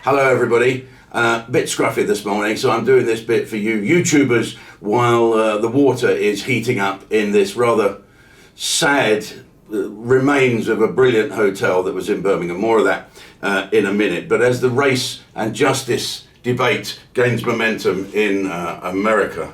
Hello everybody. Bit scruffy this morning, so I'm doing this bit for you YouTubers while the water is heating up in this rather sad remains of a brilliant hotel that was in Birmingham. More of that in a minute. But as the race and justice debate gains momentum in America,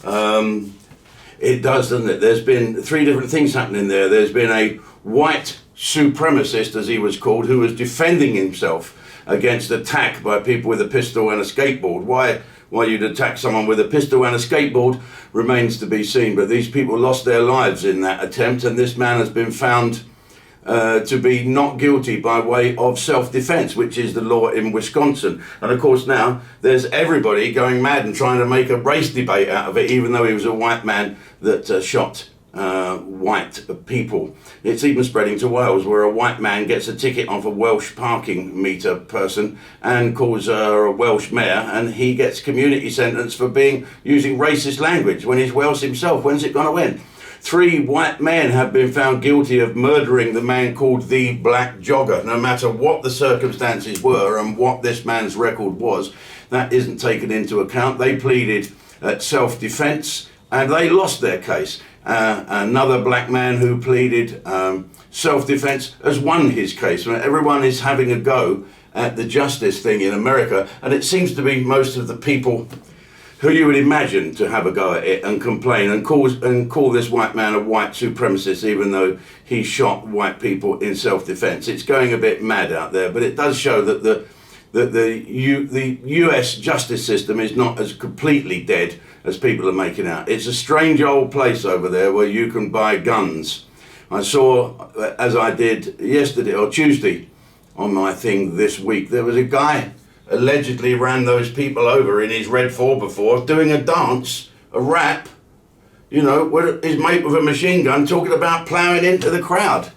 it does, doesn't it? There's been three different things happening there. There's been a white supremacist, as he was called, who was defending himself against attack by people with a pistol and a skateboard. Why you'd attack someone with a pistol and a skateboard remains to be seen, but these people lost their lives in that attempt, and this man has been found to be not guilty by way of self-defense, which is the law in Wisconsin. And of course now there's everybody going mad and trying to make a race debate out of it, even though he was a white man that shot white people. It's even spreading to Wales, where a white man gets a ticket off a Welsh parking meter person and calls her a Welsh mayor, and he gets community sentence for using racist language when he's Welsh himself. When's it going to end? 3 white men have been found guilty of murdering the man called the Black Jogger. No matter what the circumstances were and what this man's record was, that isn't taken into account. They pleaded at self-defense and they lost their case. Another black man who pleaded self-defense has won his case. Everyone is having a go at the justice thing in America, and it seems to be most of the people who you would imagine to have a go at it and complain and call this white man a white supremacist, even though he shot white people in self-defense. It's going a bit mad out there, but it does show that the US justice system is not as completely dead as people are making out. It's a strange old place over there where you can buy guns. I saw, as I did yesterday or Tuesday on my thing this week, there was a guy allegedly ran those people over in his red 4x4 doing a dance, a rap, you know, with his mate with a machine gun talking about ploughing into the crowd.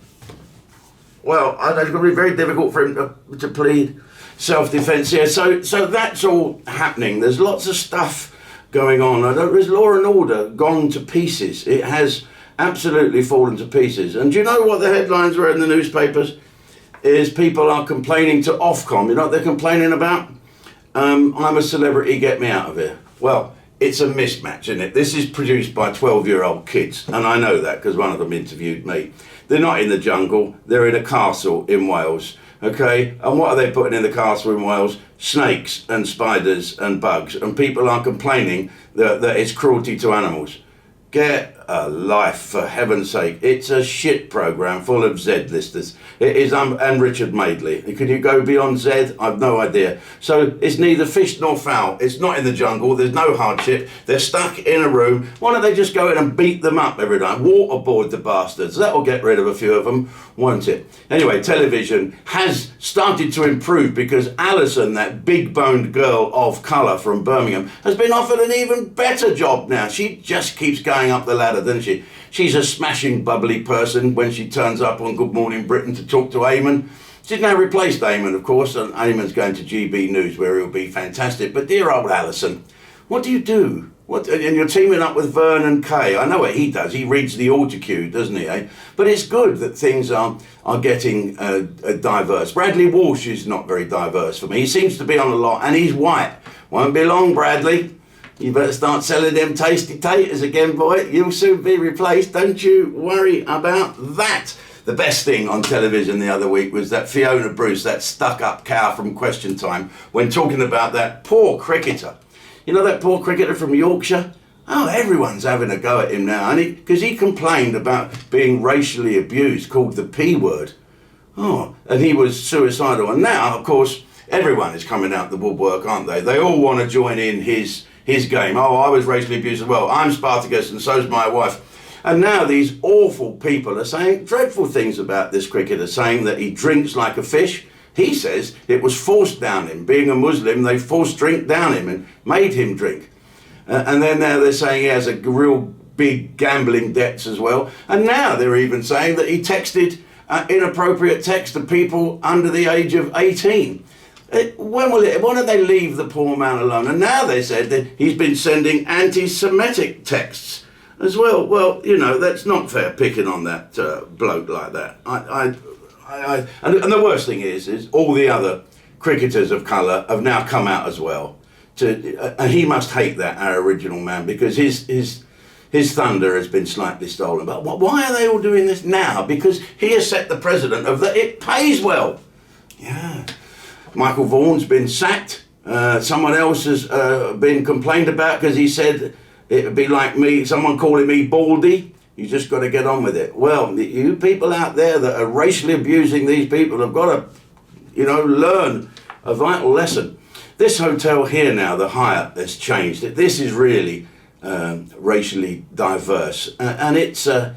Well, it's going to be very difficult for him to plead self-defense here. So that's all happening. There's lots of stuff going on. There's law and order gone to pieces. It has absolutely fallen to pieces. And do you know what the headlines were in the newspapers? Is people are complaining to Ofcom. You know what they're complaining about? I'm a celebrity, get me out of here. Well, it's a mismatch, isn't it? This is produced by 12-year-old kids, and I know that because one of them interviewed me. They're not in the jungle, they're in a castle in Wales, okay? And what are they putting in the castle in Wales? Snakes and spiders and bugs, and people are complaining that it's cruelty to animals. Get a life, for heaven's sake. It's a shit programme full of Z-listers. It is, and Richard Madeley. Could you go beyond Z? I've no idea. So it's neither fish nor fowl. It's not in the jungle. There's no hardship. They're stuck in a room. Why don't they just go in and beat them up every night? Waterboard the bastards. That'll get rid of a few of them, won't it? Anyway, television has started to improve because Alison, that big-boned girl of colour from Birmingham, has been offered an even better job now. She just keeps going up the ladder, doesn't she? She's a smashing, bubbly person when she turns up on Good Morning Britain to talk to Eamon. She's now replaced Eamon, of course, and Eamon's going to GB News, where he'll be fantastic. But dear old Alison, what do you do? And you're teaming up with Vernon Kay. I know what he does. He reads the autocue, doesn't he? Eh? But it's good that things are getting diverse. Bradley Walsh is not very diverse for me. He seems to be on a lot, and he's white. Won't be long, Bradley. You better start selling them tasty taters again, boy. You'll soon be replaced. Don't you worry about that. The best thing on television the other week was that Fiona Bruce, that stuck-up cow from Question Time, when talking about that poor cricketer. You know that poor cricketer from Yorkshire? Oh, everyone's having a go at him now, because he complained about being racially abused, called the P word. Oh, and he was suicidal. And now, of course, everyone is coming out the woodwork, aren't they? They all want to join in his game. Oh, I was racially abused as well. I'm Spartacus and so's my wife. And now these awful people are saying dreadful things about this cricketer, saying that he drinks like a fish. He says it was forced down him. Being a Muslim, they forced drink down him and made him drink. And then now they're saying he has a real big gambling debts as well. And now they're even saying that he texted inappropriate text to people under the age of 18. Why don't they leave the poor man alone? And now they said that he's been sending anti-Semitic texts as well. Well, you know, that's not fair picking on that bloke like that. And the worst thing is all the other cricketers of colour have now come out as well. And he must hate that, our original man, because his thunder has been slightly stolen. But why are they all doing this now? Because he has set the precedent of that it pays well. Yeah. Michael Vaughan's been sacked. Someone else has been complained about because he said it would be like me, someone calling me baldy. You just got to get on with it. Well, you people out there that are racially abusing these people have got to, learn a vital lesson. This hotel here now, the Hyatt, has changed. This is really racially diverse, and it's a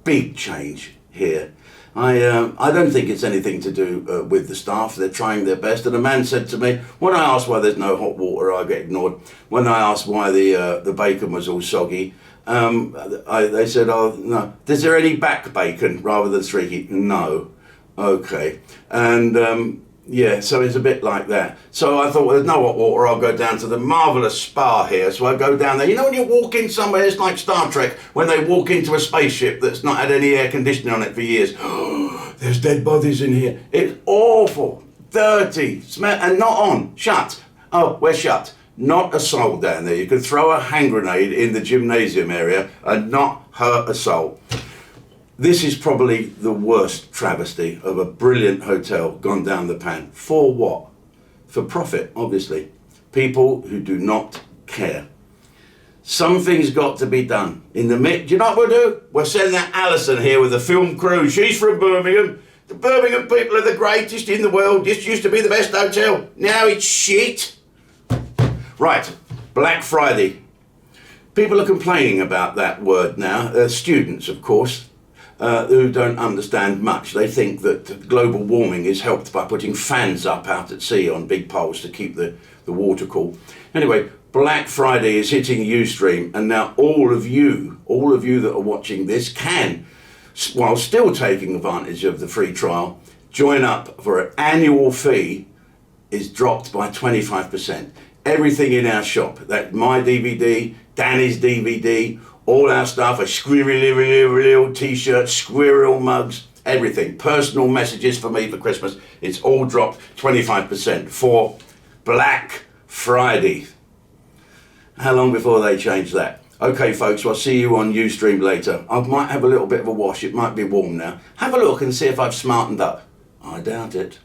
big change here. I don't think it's anything to do with the staff. They're trying their best. And a man said to me, when I asked why there's no hot water, I get ignored. When I asked why the bacon was all soggy, they said, oh, no. Is there any back bacon rather than streaky? No. Okay. And yeah, so it's a bit like that. So I thought, well, there's no hot water, I'll go down to the marvellous spa here. So I go down there. You know when you walk in somewhere, it's like Star Trek, when they walk into a spaceship that's not had any air conditioning on it for years. There's dead bodies in here. It's awful, dirty, smell, and not on, shut. Oh, we're shut. Not a soul down there. You could throw a hand grenade in the gymnasium area and not hurt a soul. This is probably the worst travesty of a brilliant hotel gone down the pan. For what? For profit, obviously. People who do not care. Something's got to be done. In the mid, do you know what we'll do? We'll send that Alison here with the film crew. She's from Birmingham. The Birmingham people are the greatest in the world. This used to be the best hotel. Now it's shit. Right, Black Friday. People are complaining about that word now. Students, of course. Who don't understand much. They think that global warming is helped by putting fans up out at sea on big poles to keep the water cool. Anyway, Black Friday is hitting Ustream, and now all of you that are watching this can, while still taking advantage of the free trial, join up for an annual fee is dropped by 25%. Everything in our shop, that my DVD, Danny's DVD, all our stuff, a squirrel t-shirts, squirrel mugs, everything. Personal messages for me for Christmas. It's all dropped 25% for Black Friday. How long before they change that? Okay, folks, I'll see you on Ustream later. I might have a little bit of a wash. It might be warm now. Have a look and see if I've smartened up. I doubt it.